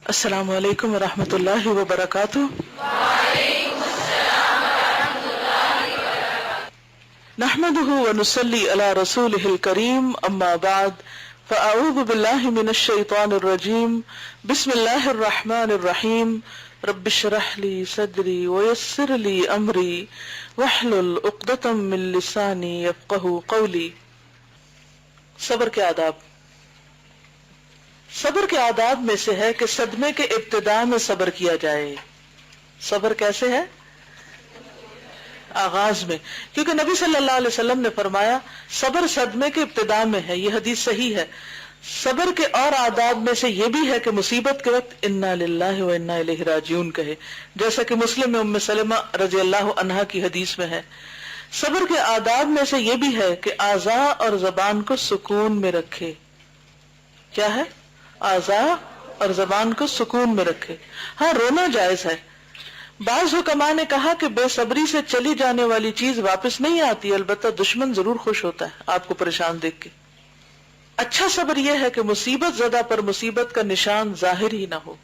السلام علیکم ورحمۃ اللہ وبرکاتہ۔ نحمده ونصلي على رسوله الكريم اما بعد فاعوذ بالله من الشيطان الرجيم بسم الله الرحمن الرحيم رب اشرح لي صدري ويسر لي امري واحلل عقدة من لساني يفقهوا قولي۔ صبر کے آداب۔ صبر کے آداب میں سے ہے کہ صدمے کے ابتدا میں صبر کیا جائے۔ صبر کیسے ہے؟ آغاز میں، کیونکہ نبی صلی اللہ علیہ وسلم نے فرمایا صبر صدمے کے ابتدا میں ہے، یہ حدیث صحیح ہے۔ صبر کے اور آداب میں سے یہ بھی ہے کہ مصیبت کے وقت انا للہ و انا الیہ راجعون کہے، جیسا کہ مسلم میں ام سلمہ رضی اللہ عنہا کی حدیث میں ہے۔ صبر کے آداب میں سے یہ بھی ہے کہ اعضاء اور زبان کو سکون میں رکھے۔ کیا ہے؟ اعضاء اور زبان کو سکون میں رکھے۔ ہاں، رونا جائز ہے۔ بعض حکماء نے کہا کہ بے صبری سے چلی جانے والی چیز واپس نہیں آتی، البتہ دشمن ضرور خوش ہوتا ہے آپ کو پریشان دیکھ کے۔ اچھا صبر یہ ہے کہ مصیبت زدہ پر مصیبت کا نشان ظاہر ہی نہ ہو،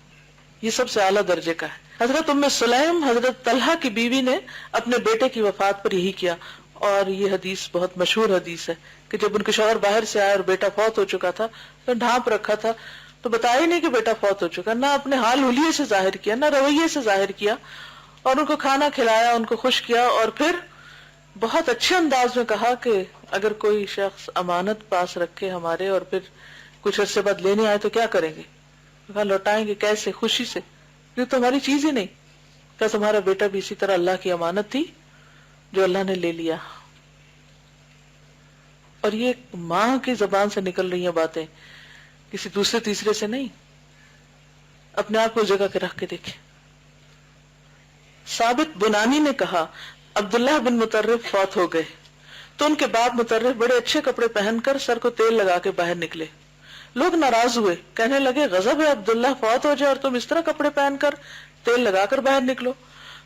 یہ سب سے اعلیٰ درجے کا ہے۔ حضرت ام سلیم حضرت طلحہ کی بیوی نے اپنے بیٹے کی وفات پر یہی کیا، اور یہ حدیث بہت مشہور حدیث ہے کہ جب ان کے شوہر باہر سے آئے اور بیٹا فوت ہو چکا تھا تو ڈھانپ رکھا تھا، تو بتایا ہی نہیں کہ بیٹا فوت ہو چکا، نہ اپنے حال حلیے سے ظاہر کیا، نہ رویے سے ظاہر کیا، اور ان کو کھانا کھلایا، ان کو خوش کیا، اور پھر بہت اچھے انداز میں کہا کہ اگر کوئی شخص امانت پاس رکھے ہمارے اور پھر کچھ عرصے بعد لینے آئے تو کیا کریں گے؟ کہا لوٹائیں گے۔ کیسے؟ خوشی سے، یہ تو ہماری چیز ہی نہیں۔ کہا تمہارا بیٹا بھی اسی طرح اللہ کی امانت تھی جو اللہ نے لے لیا۔ اور یہ ماں کی زبان سے نکل رہی ہیں باتیں، کسی دوسرے تیسرے سے نہیں۔ اپنے آپ کو اس جگہ کے رکھ کے دیکھیں۔ ثابت بنانی نے کہا عبداللہ بن مطرف فوت ہو گئے تو ان کے باپ مطرف بڑے اچھے کپڑے پہن کر سر کو تیل لگا کے باہر نکلے۔ لوگ ناراض ہوئے، کہنے لگے غضب ہے، عبداللہ فوت ہو جائے اور تم اس طرح کپڑے پہن کر تیل لگا کر باہر نکلو۔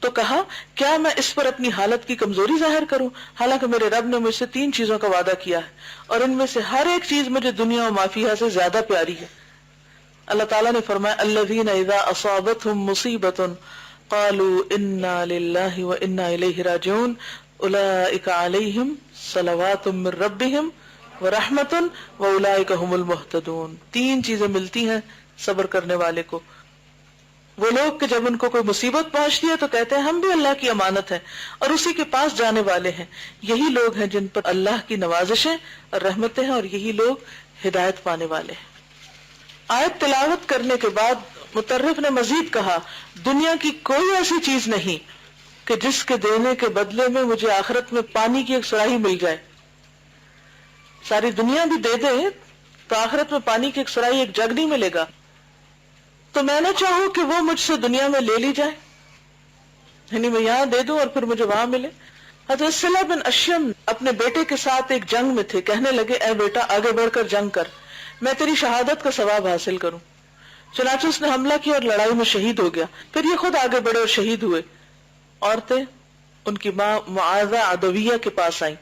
تو کہا کیا میں اس پر اپنی حالت کی کمزوری ظاہر کروں؟ حالانکہ میرے رب نے مجھ سے 3 چیزوں کا وعدہ کیا ہے اور ان میں سے ہر ایک چیز مجھے دنیا و ما فیہا سے زیادہ پیاری ہے۔ اللہ تعالیٰ نے فرمایا الذین اذا اصابتهم مصیبۃ قالوا انا للہ و انا الیہ راجعون اولئک علیہم صلوات من ربہم ورحمۃ واولئک هم المہتدون۔ 3 چیزیں ملتی ہیں صبر کرنے والے کو۔ وہ لوگ کہ جب ان کو کوئی مصیبت پہنچتی ہے تو کہتے ہیں ہم بھی اللہ کی امانت ہیں اور اسی کے پاس جانے والے ہیں، یہی لوگ ہیں جن پر اللہ کی نوازشیں اور رحمتیں ہیں، اور یہی لوگ ہدایت پانے والے ہیں۔ آیت تلاوت کرنے کے بعد مطرف نے مزید کہا دنیا کی کوئی ایسی چیز نہیں کہ جس کے دینے کے بدلے میں مجھے آخرت میں پانی کی ایک سراہی مل جائے۔ ساری دنیا بھی دے دے تو آخرت میں پانی کی ایک سراہی، ایک جگ نہیں ملے گا۔ تو میں نہ چاہوں کہ وہ مجھ سے دنیا میں لے لی جائے، یعنی میں یہاں دے دوں اور پھر مجھے وہاں ملے۔ حضرت صلہ بن اشیم اپنے بیٹے کے ساتھ ایک جنگ میں تھے، کہنے لگے اے بیٹا آگے بڑھ کر جنگ کر، میں تیری شہادت کا ثواب حاصل کروں۔ چنانچہ اس نے حملہ کیا اور لڑائی میں شہید ہو گیا۔ پھر یہ خود آگے بڑھے اور شہید ہوئے۔ عورتیں ان کی ماں معاذہ عدویہ کے پاس آئیں،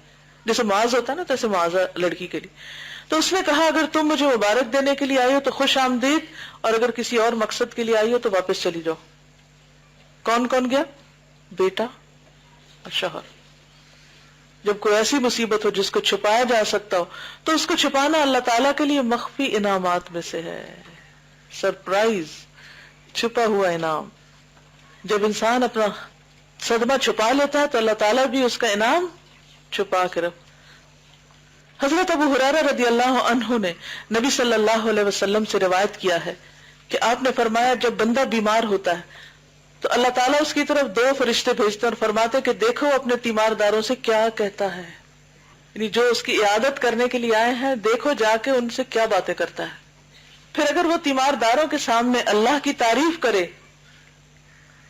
جیسے معاذ ہوتا ہے نا تیسے معاذہ لڑکی کے لیے۔ تو اس نے کہا اگر تم مجھے مبارک دینے کے لیے آئی ہو تو خوش آمدید، اور اگر کسی اور مقصد کے لیے آئی ہو تو واپس چلی جاؤ۔ کون کون گیا؟ بیٹا اور شوہر۔ جب کوئی ایسی مصیبت ہو جس کو چھپایا جا سکتا ہو تو اس کو چھپانا اللہ تعالیٰ کے لیے مخفی انعامات میں سے ہے، سرپرائز، چھپا ہوا انعام۔ جب انسان اپنا صدمہ چھپا لیتا ہے تو اللہ تعالیٰ بھی اس کا انعام چھپا کے رکھ۔ حضرت ابو ہریرہ رضی اللہ عنہ نے نبی صلی اللہ علیہ وسلم سے روایت کیا ہے کہ آپ نے فرمایا جب بندہ بیمار ہوتا ہے تو اللہ تعالیٰ اس کی طرف 2 فرشتے بھیجتے اور فرماتے کہ دیکھو اپنے تیمارداروں سے کیا کہتا ہے، یعنی جو اس کی عیادت کرنے کے لیے آئے ہیں دیکھو جا کے ان سے کیا باتیں کرتا ہے۔ پھر اگر وہ تیمارداروں کے سامنے اللہ کی تعریف کرے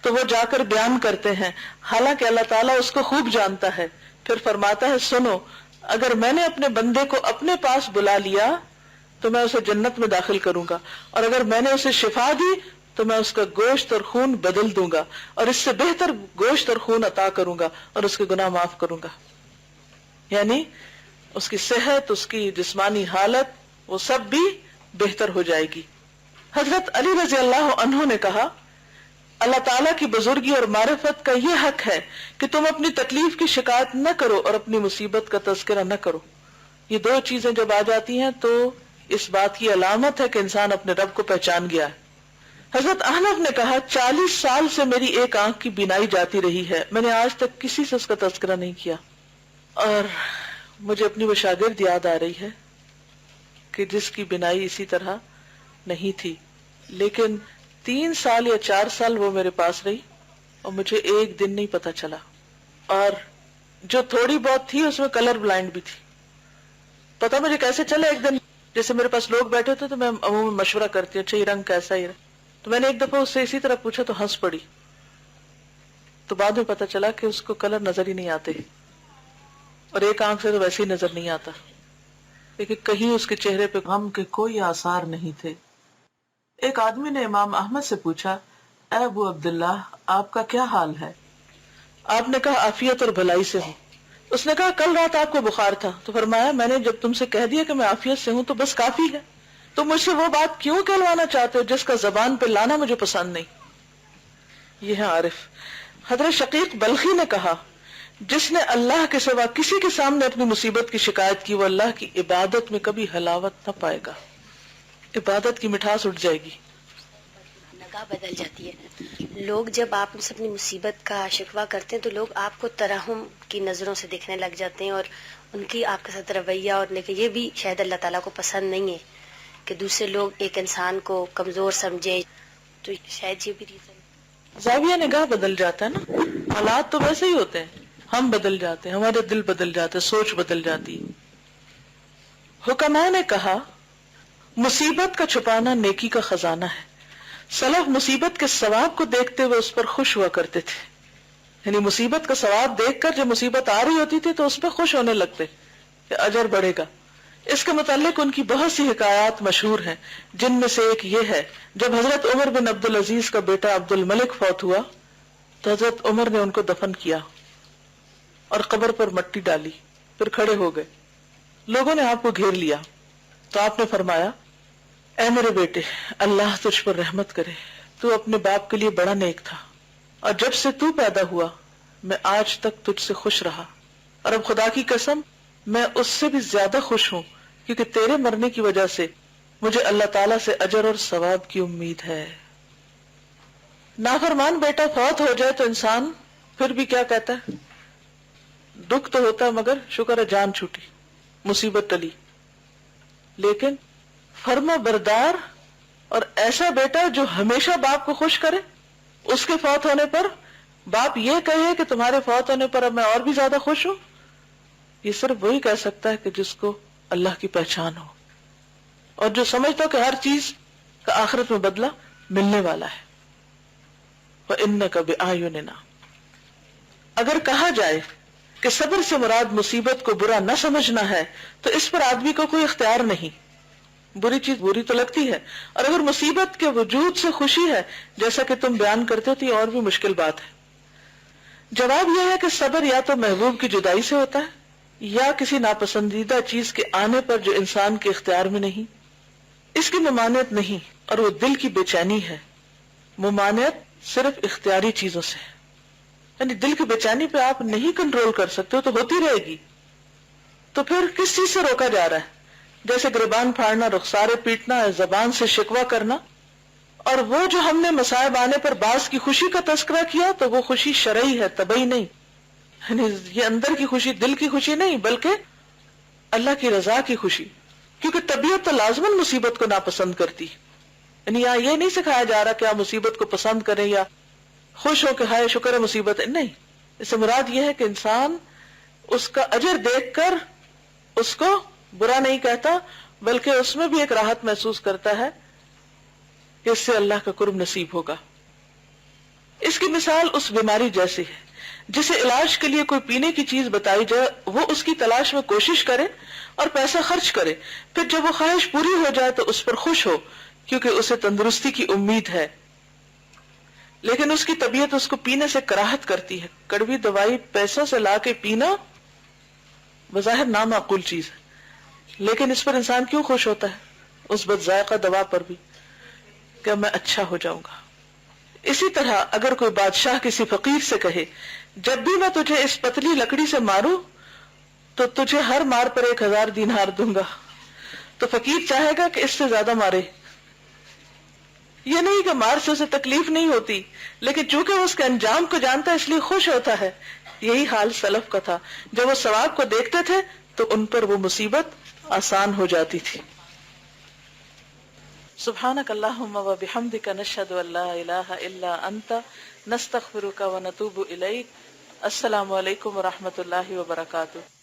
تو وہ جا کر بیان کرتے ہیں، حالانکہ اللہ تعالیٰ اس کو خوب جانتا ہے۔ پھر فرماتا ہے سنو، اگر میں نے اپنے بندے کو اپنے پاس بلا لیا تو میں اسے جنت میں داخل کروں گا، اور اگر میں نے اسے شفا دی تو میں اس کا گوشت اور خون بدل دوں گا اور اس سے بہتر گوشت اور خون عطا کروں گا اور اس کے گناہ معاف کروں گا۔ یعنی اس کی صحت، اس کی جسمانی حالت، وہ سب بھی بہتر ہو جائے گی۔ حضرت علی رضی اللہ عنہ نے کہا اللہ تعالیٰ کی بزرگی اور معرفت کا یہ حق ہے کہ تم اپنی تکلیف کی شکایت نہ کرو اور اپنی مصیبت کا تذکرہ نہ کرو. یہ دو چیزیں جب آ جاتی ہیں تو اس بات کی علامت ہے کہ انسان اپنے رب کو پہچان گیا ہے. حضرت احنف نے کہا 40 سال سے میری ایک آنکھ کی بینائی جاتی رہی ہے, میں نے آج تک کسی سے اس کا تذکرہ نہیں کیا. اور مجھے اپنی وہ شاگرد یاد آ رہی ہے کہ جس کی بینائی اسی طرح نہیں تھی, لیکن 3 سال یا 4 سال وہ میرے پاس رہی اور مجھے ایک دن نہیں پتا چلا, اور جو تھوڑی بہت تھی اس میں کلر بلائنڈ بھی تھی. پتا مجھے کیسے چلا, ایک دن جیسے میرے پاس لوگ بیٹھے تھے تو میں عموماً مشورہ کرتی ہوں اچھا یہ رنگ کیسا ہے, تو میں نے ایک دفعہ اس سے اسی طرح پوچھا تو ہنس پڑی. تو بعد میں پتا چلا کہ اس کو کلر نظر ہی نہیں آتے, اور ایک آنکھ سے تو ویسے ہی نظر نہیں آتا, لیکن کہیں اس کے چہرے پہ غم کے کوئی آثار نہیں تھے. ایک آدمی نے امام احمد سے پوچھا اے ابو عبداللہ آپ کا کیا حال ہے؟ آپ نے کہا عافیت اور بھلائی سے ہوں. اس نے کہا کل رات آپ کو بخار تھا, تو فرمایا میں نے جب تم سے کہہ دیا کہ میں عافیت سے ہوں تو بس کافی ہے, تم مجھ سے وہ بات کیوں کہلوانا چاہتے ہو جس کا زبان پہ لانا مجھے پسند نہیں. یہ ہے عارف. حضرت شقیق بلخی نے کہا جس نے اللہ کے سوا کسی کے سامنے اپنی مصیبت کی شکایت کی وہ اللہ کی عبادت میں کبھی حلاوت نہ پائے گا, عبادت کی مٹھاس اٹھ جائے گی, نگاہ بدل جاتی ہے. لوگ جب آپ سے اپنی مصیبت کا شکوہ کرتے ہیں تو لوگ آپ کو ترحم کی نظروں سے دیکھنے لگ جاتے ہیں, اور ان کی آپ کے ساتھ رویہ, اور لیکن یہ بھی شاید اللہ تعالیٰ کو پسند نہیں ہے کہ دوسرے لوگ ایک انسان کو کمزور سمجھیں, تو شاید یہ بھی ریزن. زاویہ نگاہ بدل جاتا ہے نا, حالات تو ویسے ہی ہوتے ہیں, ہم بدل جاتے ہیں, ہمارے دل بدل جاتے ہیں, سوچ بدل جاتی. حکماء نے کہا مصیبت کا چھپانا نیکی کا خزانہ ہے. سلف مصیبت کے ثواب کو دیکھتے ہوئے اس پر خوش ہوا کرتے تھے, یعنی مصیبت کا ثواب دیکھ کر جب مصیبت آ رہی ہوتی تھی تو اس پہ خوش ہونے لگتے کہ اجر بڑھے گا. اس کے متعلق ان کی بہت سی حکایات مشہور ہیں, جن میں سے ایک یہ ہے جب حضرت عمر بن عبد العزیز کا بیٹا عبد الملک فوت ہوا تو حضرت عمر نے ان کو دفن کیا اور قبر پر مٹی ڈالی, پھر کھڑے ہو گئے. لوگوں نے آپ کو گھیر لیا تو آپ نے فرمایا اے میرے بیٹے اللہ تجھ پر رحمت کرے, تو اپنے باپ کے لیے بڑا نیک تھا, اور جب سے تو پیدا ہوا میں آج تک تجھ سے خوش رہا, اور اب خدا کی قسم میں اس سے بھی زیادہ خوش ہوں کیونکہ تیرے مرنے کی وجہ سے مجھے اللہ تعالیٰ سے اجر اور ثواب کی امید ہے. نافرمان بیٹا فوت ہو جائے تو انسان پھر بھی کیا کہتا ہے, دکھ تو ہوتا ہے مگر شکر ہے جان چھوٹی, مصیبت ٹلی. لیکن فرما بردار اور ایسا بیٹا جو ہمیشہ باپ کو خوش کرے, اس کے فوت ہونے پر باپ یہ کہے کہ تمہارے فوت ہونے پر اب میں اور بھی زیادہ خوش ہوں, یہ صرف وہی کہہ سکتا ہے کہ جس کو اللہ کی پہچان ہو اور جو سمجھتا ہو کہ ہر چیز کا آخرت میں بدلہ ملنے والا ہے. وَإِنَّكَ بِأَعْيُنِنَا. اگر کہا جائے کہ صبر سے مراد مصیبت کو برا نہ سمجھنا ہے تو اس پر آدمی کو کوئی اختیار نہیں, بری چیز بری تو لگتی ہے, اور اگر مصیبت کے وجود سے خوشی ہے جیسا کہ تم بیان کرتے ہو تو یہ اور بھی مشکل بات ہے. جواب یہ ہے کہ صبر یا تو محبوب کی جدائی سے ہوتا ہے یا کسی ناپسندیدہ چیز کے آنے پر جو انسان کے اختیار میں نہیں. اس کی ممانعت نہیں, اور وہ دل کی بے چینی ہے. ممانعت صرف اختیاری چیزوں سے ہے, یعنی دل کی بے چینی پہ آپ نہیں کنٹرول کر سکتے ہو تو ہوتی رہے گی. تو پھر کس چیز سے روکا جا رہا ہے؟ جیسے گریبان پھاڑنا, رخسارے پیٹنا, زبان سے شکوہ کرنا. اور وہ جو ہم نے مصائب آنے پر بعض کی خوشی کا تذکرہ کیا تو وہ خوشی شرعی ہے, طبعی نہیں. یعنی یہ اندر کی خوشی, دل کی خوشی نہیں, بلکہ اللہ کی رضا کی خوشی, کیونکہ طبیعت تو لازماً مصیبت کو ناپسند کرتی. یعنی یہاں یہ نہیں سکھایا جا رہا کہ آپ مصیبت کو پسند کریں یا خوش ہو کہ ہائے شکر ہے مصیبت ہے, نہیں. اس سے مراد یہ ہے کہ انسان اس کا اجر دیکھ کر اس کو برا نہیں کہتا, بلکہ اس میں بھی ایک راحت محسوس کرتا ہے کہ اس سے اللہ کا قرب نصیب ہوگا. اس کی مثال اس بیماری جیسی ہے جسے علاج کے لیے کوئی پینے کی چیز بتائی جائے, وہ اس کی تلاش میں کوشش کرے اور پیسہ خرچ کرے, پھر جب وہ خواہش پوری ہو جائے تو اس پر خوش ہو کیونکہ اسے تندرستی کی امید ہے. لیکن اس کی طبیعت اس کو پینے سے کراہت کرتی ہے. کڑوی دوائی پیسوں سے لا کے پینا بظاہر نامعقول چیز ہے, لیکن اس پر انسان کیوں خوش ہوتا ہے, اس بد ذائقہ دوا پر بھی؟ کہ میں اچھا ہو جاؤں گا. اسی طرح اگر کوئی بادشاہ کسی فقیر سے کہے جب بھی میں تجھے اس پتلی لکڑی سے ماروں تو تجھے ہر مار پر 1000 دینار دوں گا، تو فقیر چاہے گا کہ اس سے زیادہ مارے. یہ نہیں کہ مار سے اسے تکلیف نہیں ہوتی، لیکن چونکہ وہ اس کے انجام کو جانتا ہے اس لیے خوش ہوتا ہے. یہی حال سلف کا تھا، جب وہ ثواب کو دیکھتے تھے تو ان پر وہ مصیبت آسان ہو جاتی تھی. سبحانک اللہم و بحمدک نشہد ان لا الہ الا انت نستغفرک و نتوب الیک. السلام علیکم و رحمۃ اللہ وبرکاتہ.